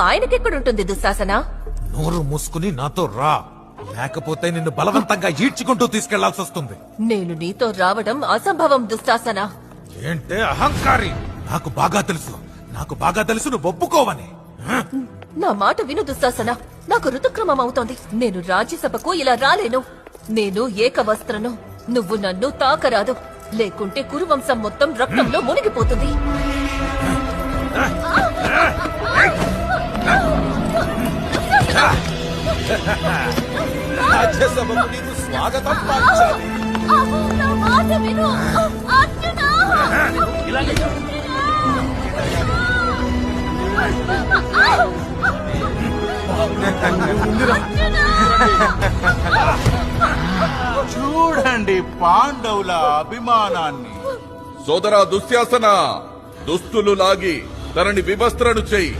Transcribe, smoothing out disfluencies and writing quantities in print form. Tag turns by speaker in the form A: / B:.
A: ఆయనకెక్కడుంటుంది దుశ్శాసన?
B: నోరు మూసుకుని నాతో రా, లేకపోతే నిన్ను బలవంతంగా ఈడ్చుకుంటూ తీసుకెళ్లాల్సి వస్తుంది.
A: నేను నీతో రావడం అసంభవం దుశ్శాసన.
B: ఏంటే అహంకారి? నాకు బాగా తెలుసు నువ్వు ఒప్పుకోవని.
A: నా మాట విను దుశ్శాసన, నాకు ఋతుక్రమం అవుతోంది. నేను రాజ్యసభకు ఇలా రాలేను. నేను ఏకవస్త్రను. నువ్వు నన్ను తాకరాదు, లేకుంటే కురువంశం మొత్తం రక్తంలో మునిగిపోతుంది.
B: రాజ్యసభకు నీకు స్వాగతం పలకాలి.
A: నా మాట విను అర్జునా!
C: చూడండి పాండవుల అభిమానాన్ని.
D: సోదరా దుశ్శాసన, దుస్తులు లాగి తనని వివస్త్రను చెయ్యి.